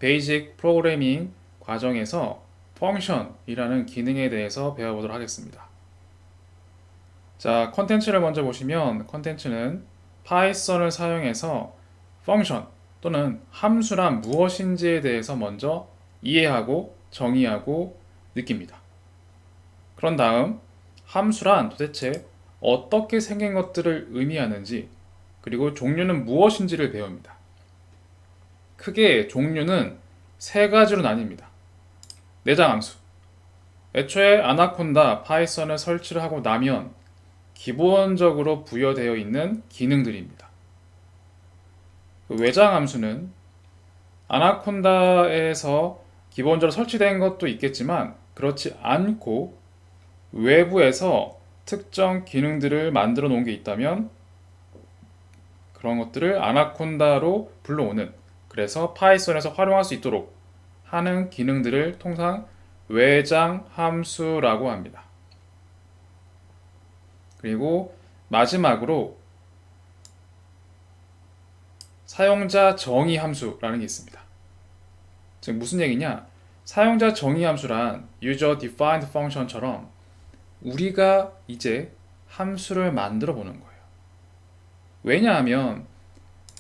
베이직 프로그래밍 과정에서 펑션이라는 기능에 대해서 배워보도록 하겠습니다. 자, 컨텐츠를 먼저 보시면 컨텐츠는 파이썬을 사용해서 펑션 또는 함수란 무엇인지에 대해서 먼저 이해하고 정의하고 느낍니다. 그런 다음 함수란 도대체 어떻게 생긴 것들을 의미하는지 그리고 종류는 무엇인지를 배웁니다. 크게 종류는 세 가지로 나뉩니다. 내장 함수. 애초에 아나콘다 파이썬을 설치를 하고 나면 기본적으로 부여되어 있는 기능들입니다. 외장 함수는 아나콘다에서 기본적으로 설치된 것도 있겠지만 그렇지 않고 외부에서 특정 기능들을 만들어 놓은 게 있다면 그런 것들을 아나콘다로 불러오는, 그래서 파이썬에서 활용할 수 있도록 하는 기능들을 통상 외장 함수라고 합니다. 그리고 마지막으로 사용자 정의 함수라는 게 있습니다. 즉 무슨 얘기냐? 사용자 정의 함수란 user defined function처럼 우리가 이제 함수를 만들어 보는 거예요. 왜냐하면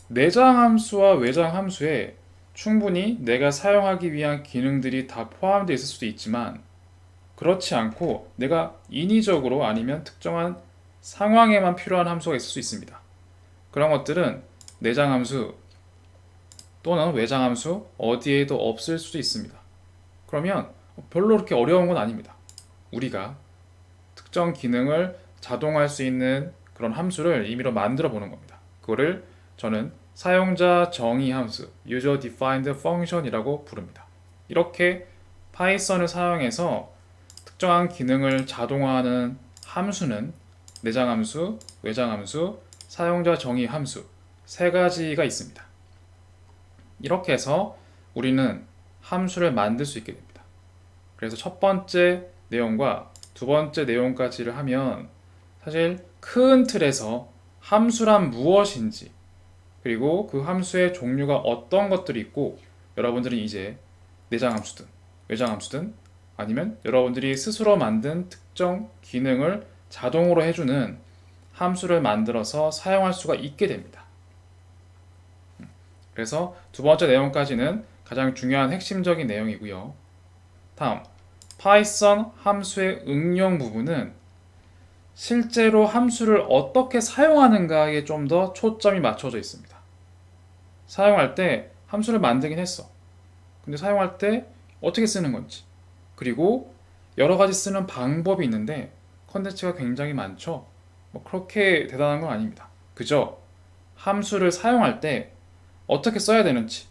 내장 함수와 외장 함수에 충분히 내가 사용하기 위한 기능들이 다 포함되어 있을 수도 있지만 그렇지 않고 내가 인위적으로 아니면 특정한 상황에만 필요한 함수가 있을 수 있습니다. 그런 것들은 내장 함수 또는 외장 함수 어디에도 없을 수도 있습니다. 그러면 별로 그렇게 어려운 건 아닙니다. 우리가 특정 기능을 자동화할 수 있는 그런 함수를 임의로 만들어 보는 겁니다. 그거를 저는 사용자 정의 함수, user defined function이라고 부릅니다. 이렇게 파이썬을 사용해서 특정한 기능을 자동화하는 함수는 내장 함수, 외장 함수, 사용자 정의 함수 세 가지가 있습니다. 이렇게 해서 우리는 함수를 만들 수 있게 됩니다. 그래서 첫 번째 내용과 두 번째 내용까지를 하면 사실 큰 틀에서 함수란 무엇인지 그리고 그 함수의 종류가 어떤 것들이 있고 여러분들이 이제 내장 함수든 외장 함수든 아니면 여러분들이 스스로 만든 특정 기능을 자동으로 해주는 함수를 만들어서 사용할 수가 있게 됩니다. 그래서 두 번째 내용까지는 가장 중요한 핵심적인 내용이고요. 다음, 파이썬 함수의 응용 부분은 실제로 함수를 어떻게 사용하는가에 좀 더 초점이 맞춰져 있습니다. 사용할 때 함수를 만들긴 했어. 근데 사용할 때 어떻게 쓰는 건지, 그리고 여러 가지 쓰는 방법이 있는데 컨텐츠가 굉장히 많죠. 뭐 그렇게 대단한 건 아닙니다. 그저 함수를 사용할 때 어떻게 써야 되는지,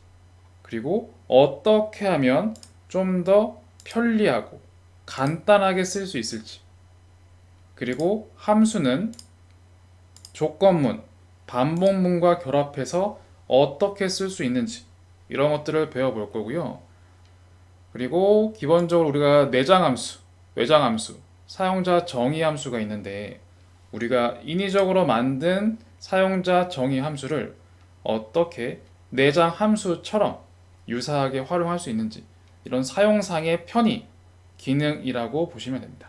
그리고 어떻게 하면 좀 더 편리하고 간단하게 쓸 수 있을지, 그리고 함수는 조건문, 반복문과 결합해서 어떻게 쓸 수 있는지 이런 것들을 배워볼 거고요. 그리고 기본적으로 우리가 내장 함수, 외장 함수, 사용자 정의 함수가 있는데 우리가 인위적으로 만든 사용자 정의 함수를 어떻게 내장 함수처럼 유사하게 활용할 수 있는지 이런 사용상의 편의 기능이라고 보시면 됩니다.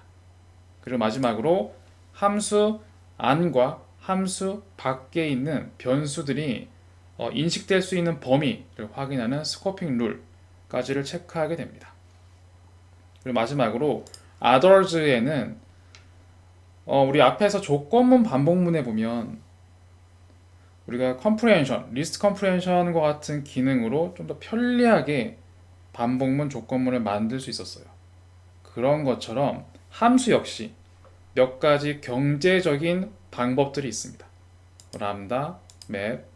그리고 마지막으로 함수 안과 함수 밖에 있는 변수들이 인식될 수 있는 범위를 확인하는 스코핑 룰까지를 체크하게 됩니다. 그리고 마지막으로 others에는 우리 앞에서 조건문 반복문에 보면 우리가 컴프레hension, 리스트 컴프레hension과 같은 기능으로 좀 더 편리하게 반복문, 조건문을 만들 수 있었어요. 그런 것처럼 함수 역시 몇 가지 경제적인 방법들이 있습니다. 람다, 맵,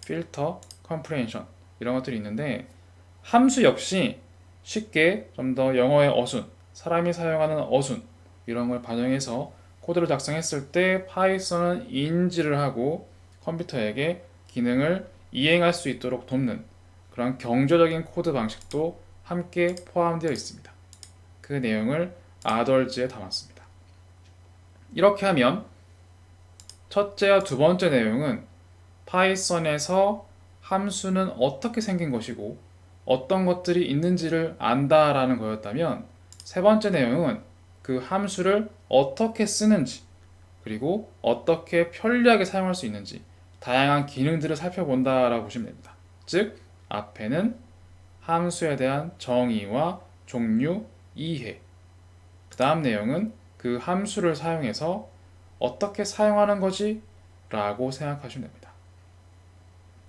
필터, 컴프레hension 이런 것들이 있는데 함수 역시 쉽게 좀 더 영어의 어순, 사람이 사용하는 어순 이런 걸 반영해서 코드를 작성했을 때 파이썬은 인지를 하고 컴퓨터에게 기능을 이행할 수 있도록 돕는 그런 경제적인 코드 방식도 함께 포함되어 있습니다. 그 내용을 others에 담았습니다. 이렇게 하면 첫째와 두 번째 내용은 파이썬에서 함수는 어떻게 생긴 것이고 어떤 것들이 있는지를 안다라는 거였다면, 세 번째 내용은 그 함수를 어떻게 쓰는지, 그리고 어떻게 편리하게 사용할 수 있는지 다양한 기능들을 살펴본다라고 보시면 됩니다. 즉, 앞에는 함수에 대한 정의와 종류, 이해, 그 다음 내용은 그 함수를 사용해서 어떻게 사용하는 거지? 라고 생각하시면 됩니다.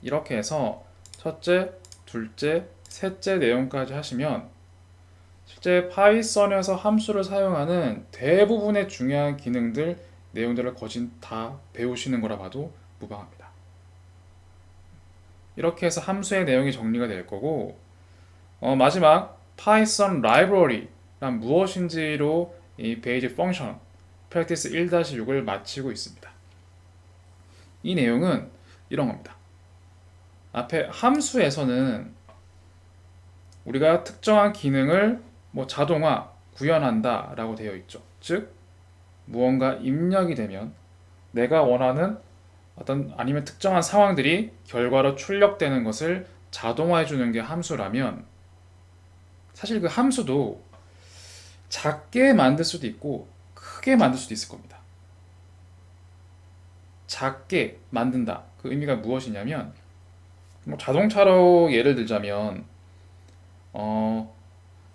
이렇게 해서 첫째, 둘째, 셋째 내용까지 하시면 실제 파이썬에서 함수를 사용하는 대부분의 중요한 기능들, 내용들을 거진 다 배우시는 거라 봐도 무방합니다. 이렇게 해서 함수의 내용이 정리가 될 거고, 마지막 Python Library란 무엇인지로 이 베이직 펑션 프랙티스 1-6을 마치고 있습니다. 이 내용은 이런 겁니다. 앞에 함수에서는 우리가 특정한 기능을 자동화, 구현한다 라고 되어 있죠. 즉, 무언가 입력이 되면 내가 원하는 아니면 특정한 상황들이 결과로 출력되는 것을 자동화해 주는 게 함수라면, 사실 그 함수도 작게 만들 수도 있고 크게 만들 수도 있을 겁니다. 작게 만든다. 그 의미가 무엇이냐면, 자동차로 예를 들자면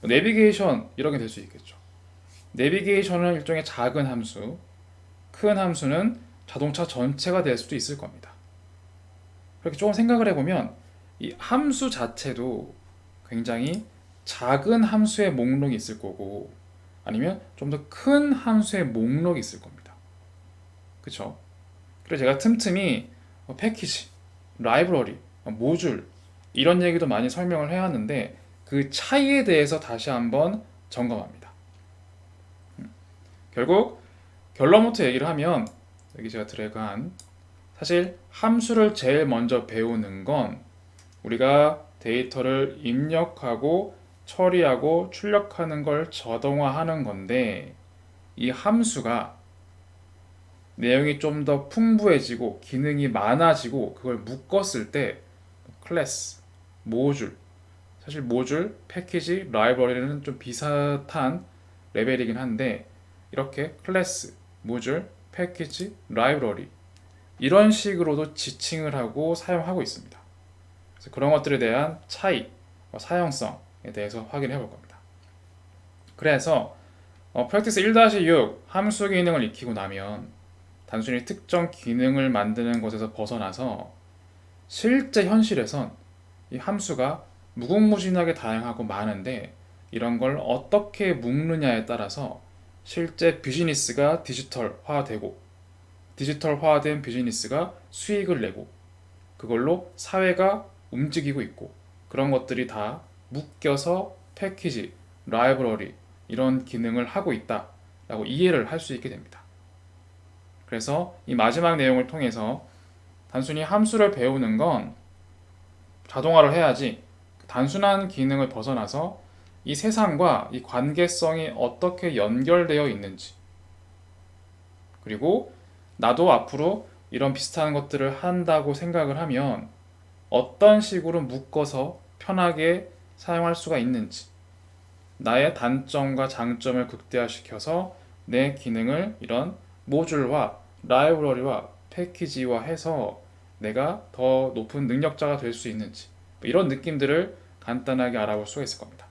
내비게이션 이런 게 될 수 있겠죠. 내비게이션은 일종의 작은 함수, 큰 함수는 자동차 전체가 될 수도 있을 겁니다. 그렇게 조금 생각을 해보면 이 함수 자체도 굉장히 작은 함수의 목록이 있을 거고, 아니면 좀 더 큰 함수의 목록이 있을 겁니다. 그쵸? 그래서 제가 틈틈이 패키지, 라이브러리, 모듈 이런 얘기도 많이 설명을 해왔는데, 그 차이에 대해서 다시 한번 점검합니다. 결국 결론부터 얘기를 하면, 여기 제가 드래그한, 사실 함수를 제일 먼저 배우는 건 우리가 데이터를 입력하고 처리하고 출력하는 걸 자동화하는 건데, 이 함수가 내용이 좀 더 풍부해지고 기능이 많아지고 그걸 묶었을 때 클래스, 모듈, 사실 모듈, 패키지, 라이브러리는 좀 비슷한 레벨이긴 한데, 이렇게 클래스, 모듈, 패키지, 라이브러리 이런 식으로도 지칭을 하고 사용하고 있습니다. 그래서 그런 것들에 대한 차이, 사용성에 대해서 확인해 볼 겁니다. 그래서 프랙티스 1-6 함수 기능을 익히고 나면 단순히 특정 기능을 만드는 것에서 벗어나서 실제 현실에선 이 함수가 무궁무진하게 다양하고 많은데, 이런 걸 어떻게 묶느냐에 따라서 실제 비즈니스가 디지털화되고, 디지털화된 비즈니스가 수익을 내고, 그걸로 사회가 움직이고 있고, 그런 것들이 다 묶여서 패키지, 라이브러리 이런 기능을 하고 있다라고 이해를 할 수 있게 됩니다. 그래서 이 마지막 내용을 통해서 단순히 함수를 배우는 건 자동화를 해야지, 단순한 기능을 벗어나서 이 세상과 이 관계성이 어떻게 연결되어 있는지, 그리고 나도 앞으로 이런 비슷한 것들을 한다고 생각을 하면 어떤 식으로 묶어서 편하게 사용할 수가 있는지, 나의 단점과 장점을 극대화시켜서 내 기능을 이런 모듈화, 라이브러리와 패키지화 해서 내가 더 높은 능력자가 될 수 있는지, 이런 느낌들을 간단하게 알아볼 수가 있을 겁니다.